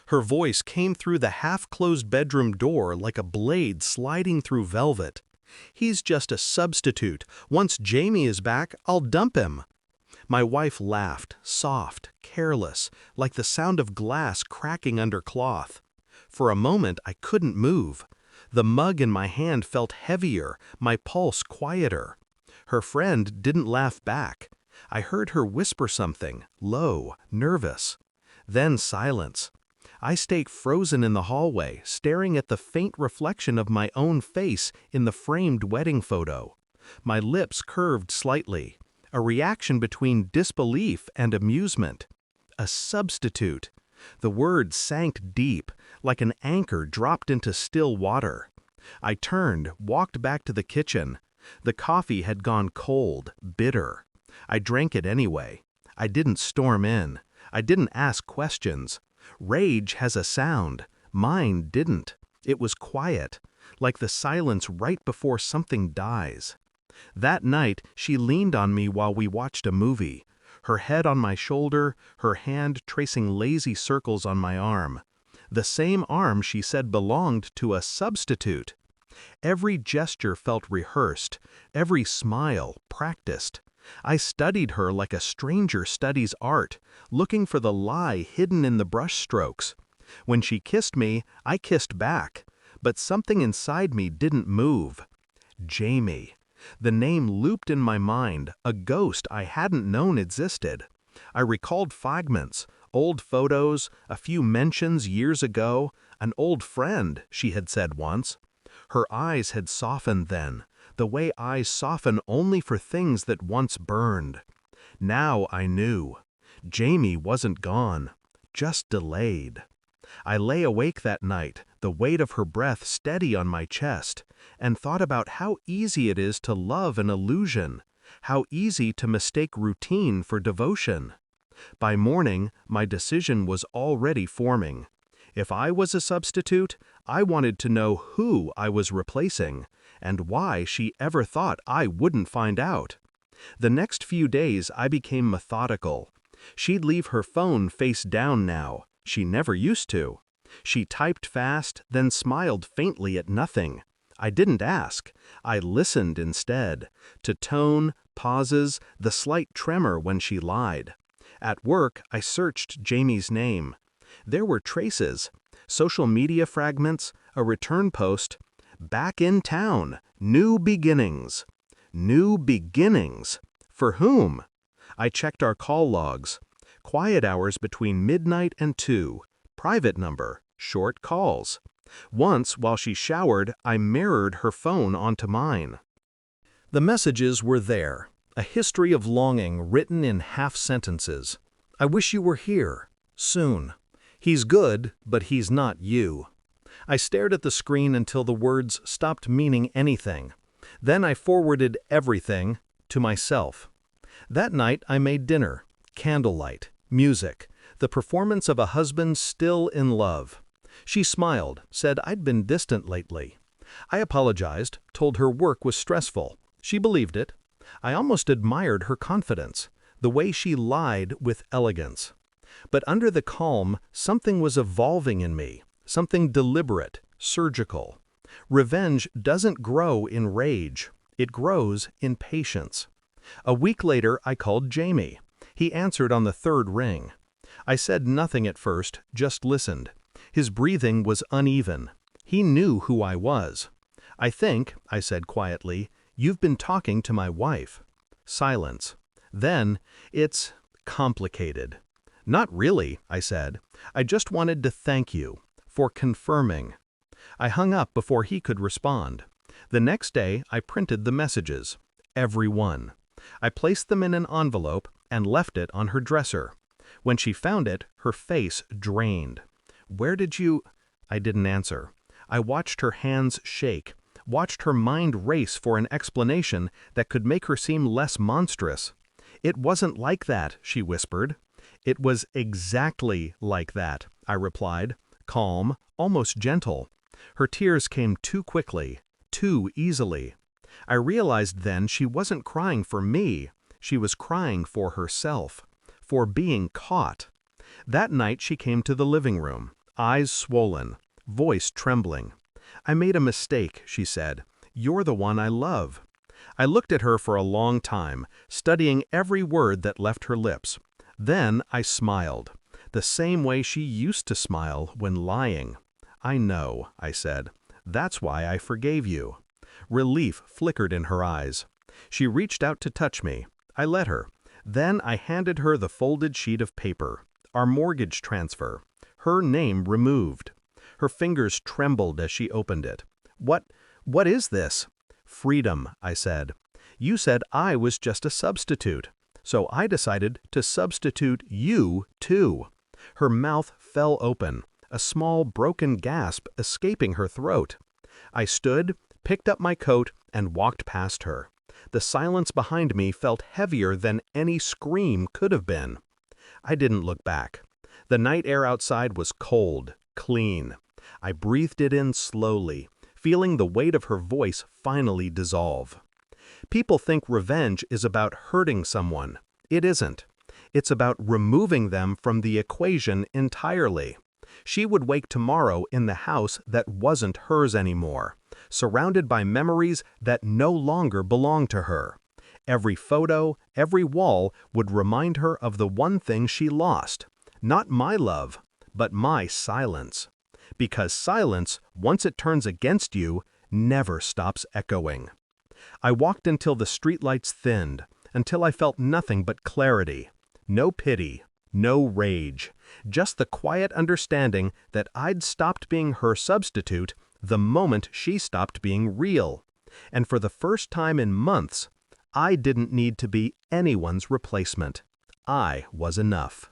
Her voice came through the half-closed bedroom door like a blade sliding through velvet. "He's just a substitute. Once Jamie is back, I'll dump him." My wife laughed, soft, careless, like the sound of glass cracking under cloth. For a moment I couldn't move. The mug in my hand felt heavier, my pulse quieter. Her friend didn't laugh back. I heard her whisper something, low, nervous. Then silence. I stayed frozen in the hallway, staring at the faint reflection of my own face in the framed wedding photo. My lips curved slightly, a reaction between disbelief and amusement. A substitute. The word sank deep, like an anchor dropped into still water. I turned, walked back to the kitchen. The coffee had gone cold, bitter. I drank it anyway. I didn't storm in. I didn't ask questions. Rage has a sound. Mine didn't. It was quiet, like the silence right before something dies. That night, she leaned on me while we watched a movie, her head on my shoulder, her hand tracing lazy circles on my arm. The same arm she said belonged to a substitute. Every gesture felt rehearsed, every smile practiced. I studied her like a stranger studies art, looking for the lie hidden in the brushstrokes. When she kissed me, I kissed back, but something inside me didn't move. Jamie. The name looped in my mind, a ghost I hadn't known existed. I recalled fragments, old photos, a few mentions years ago, an old friend, she had said once. Her eyes had softened then, the way eyes soften only for things that once burned. Now I knew. Jamie wasn't gone, just delayed. I lay awake that night, the weight of her breath steady on my chest, and thought about how easy it is to love an illusion, how easy to mistake routine for devotion. By morning, my decision was already forming. If I was a substitute, I wanted to know who I was replacing, and why she ever thought I wouldn't find out. The next few days I became methodical. She'd leave her phone face down now. She never used to. She typed fast, then smiled faintly at nothing. I didn't ask. I listened instead, to tone, pauses, the slight tremor when she lied. At work, I searched Jamie's name. There were traces, social media fragments, a return post. Back in town, new beginnings. New beginnings? For whom? I checked our call logs. Quiet hours between midnight and 2. Private number, short calls. Once, while she showered, I mirrored her phone onto mine. The messages were there, a history of longing written in half sentences. I wish you were here, soon. He's good, but he's not you. I stared at the screen until the words stopped meaning anything. Then I forwarded everything to myself. That night I made dinner, candlelight, music, the performance of a husband still in love. She smiled, said I'd been distant lately. I apologized, told her work was stressful. She believed it. I almost admired her confidence, the way she lied with elegance. But under the calm, something was evolving in me, something deliberate, surgical. Revenge doesn't grow in rage. It grows in patience. A week later, I called Jamie. He answered on the third ring. I said nothing at first, just listened. His breathing was uneven. He knew who I was. I think, I said quietly, you've been talking to my wife. Silence. Then, it's complicated. Not really, I said. I just wanted to thank you for confirming. I hung up before he could respond. The next day, I printed the messages. Every one. I placed them in an envelope and left it on her dresser. When she found it, her face drained. Where did you... I didn't answer. I watched her hands shake, watched her mind race for an explanation that could make her seem less monstrous. It wasn't like that, she whispered. It was exactly like that, I replied, calm, almost gentle. Her tears came too quickly, too easily. I realized then she wasn't crying for me. She was crying for herself, for being caught. That night she came to the living room, eyes swollen, voice trembling. "I made a mistake," she said. "You're the one I love." I looked at her for a long time, studying every word that left her lips. Then I smiled, the same way she used to smile when lying. "I know," I said. "That's why I forgave you." Relief flickered in her eyes. She reached out to touch me. I let her. Then I handed her the folded sheet of paper. Our mortgage transfer. Her name removed. Her fingers trembled as she opened it. What is this?" "Freedom," I said. "You said I was just a substitute. So I decided to substitute you, too." Her mouth fell open, a small broken gasp escaping her throat. I stood, picked up my coat, and walked past her. The silence behind me felt heavier than any scream could have been. I didn't look back. The night air outside was cold, clean. I breathed it in slowly, feeling the weight of her voice finally dissolve. People think revenge is about hurting someone. It isn't. It's about removing them from the equation entirely. She would wake tomorrow in the house that wasn't hers anymore, surrounded by memories that no longer belonged to her. Every photo, every wall would remind her of the one thing she lost. Not my love, but my silence. Because silence, once it turns against you, never stops echoing. I walked until the streetlights thinned, until I felt nothing but clarity. No pity, no rage, just the quiet understanding that I'd stopped being her substitute the moment she stopped being real. And for the first time in months, I didn't need to be anyone's replacement. I was enough.